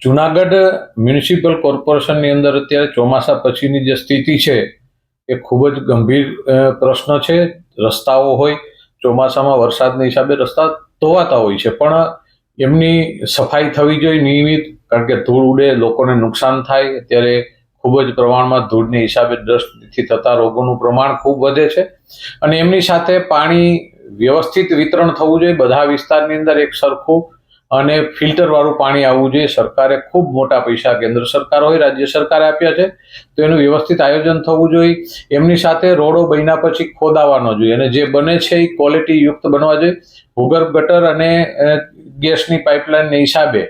Junagadh municipal કોર્પોરેશનની અંદર અત્યારે ચોમાસા પછીની જે સ્થિતિ છે એ ખૂબ જ ગંભીર પ્રશ્ન છે. રસ્તાઓ હોય, ચોમાસામાં વરસાદના હિસાબે રસ્તા ધોવાતા હોય છે, પણ એમની સફાઈ થવી જોઈએ નિયમિત, કારણ કે ધૂળ ઉડે, લોકોને નુકસાન થાય. અત્યારે ખૂબ જ પ્રમાણમાં ધૂળને હિસાબે ડસ્ટથી થતા રોગોનું પ્રમાણ ખૂબ વધે છે અને એમની સાથે પાણી વ્યવસ્થિત વિતરણ થવું જોઈએ બધા વિસ્તારની અંદર એક સરખું, અને ફિલ્ટર વાળું પાણી આવવું જોઈએ. સરકારે ખૂબ મોટા પૈસા કેન્દ્ર સરકાર હોય, રાજ્ય સરકારે આપ્યા છે, તો એનું વ્યવસ્થિત આયોજન થવું જોઈએ. એમની સાથે રોડો બન્યા પછી ખોદાવાનો જોઈએ અને જે બને છે એ ક્વોલિટી યુક્ત બનવા જોઈએ. ભૂગર્ભ ગટર અને ગેસની પાઇપલાઇનને હિસાબે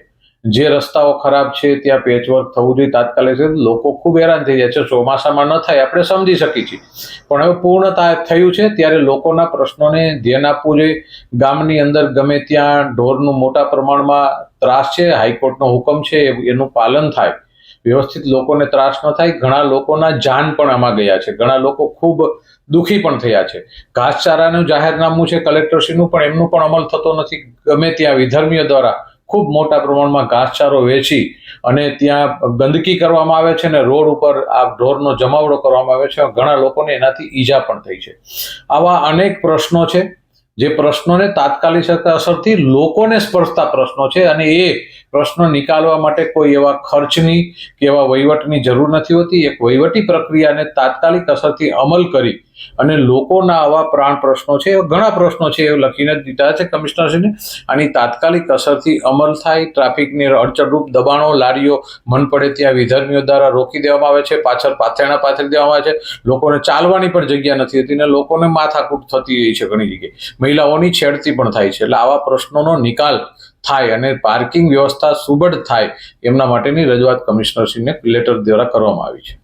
જે રસ્તાઓ ખરાબ છે ત્યાં પેચવર્ક થવું જોઈએ તાત્કાલિક. લોકો ખૂબ હેરાન થઈ જાય છે. ચોમાસામાં ન થાય આપણે સમજી શકીએ છીએ, પણ હવે પૂર્ણતા થયું છે ત્યારે લોકોના પ્રશ્નોને ધ્યાન આપવું જોઈએ. ગામની અંદર ગમે ત્યાં ઢોરનું મોટા પ્રમાણમાં ત્રાસ છે, હાઈકોર્ટનો હુકમ છે એનું પાલન થાય, વ્યવસ્થિત લોકોને ત્રાસ ન થાય. ઘણા લોકોના જાન પણ આમાં ગયા છે, ઘણા લોકો ખૂબ દુઃખી પણ થયા છે. ઘાસચારાનું જાહેરનામું છે કલેક્ટરશ્રીનું, પણ એમનું પણ અમલ થતો નથી. ગમે ત્યાં વિધર્મીઓ દ્વારા ખૂબ મોટા પ્રમાણમાં ઘાસચારો વેચી અને ત્યાં ગંદકી કરવામાં આવે છે અને રોડ ઉપર આ ઢોરનો જમાવડો કરવામાં આવે છે. ઘણા લોકોને એનાથી ઈજા પણ થઈ છે. આવા અનેક પ્રશ્નો છે જે પ્રશ્નોને તાત્કાલિક અસરથી લોકોને સ્પર્શતા પ્રશ્નો છે અને એ પ્રશ્નો નિકાલવા માટે કોઈ એવા ખર્ચની કે એવા વહીવટની જરૂર નથી હોતી. એક વહીવટી પ્રક્રિયાને તાત્કાલિક અસરથી અમલ કરી અને લોકોના આવા પ્રાણ પ્રશ્નો છે, ઘણા પ્રશ્નો છે, એ લખીને દીધા છે કમિશનરશ્રીને. આની તાત્કાલિક અસરથી અમલ થાય. ટ્રાફિકની અડચણરૂપ દબાણો, લારીઓ મન પડે ત્યાં વિધર્મીઓ દ્વારા રોકી દેવામાં આવે છે, પાછળ પાથરણા પાથરી દેવામાં આવે છે. લોકોને ચાલવાની પણ જગ્યા નથી હોતી અને લોકોને માથાકૂટ થતી હોય છે. ઘણી જગ્યાએ મહિલાઓની છેડતી પણ થાય છે. એટલે આવા પ્રશ્નોનો નિકાલ થાય અને પાર્કિંગ વ્યવસ્થા સુબળ થાય એમના માટેની રજૂઆત કમિશનરશ્રીને લેટર દ્વારા કરવામાં આવી છે.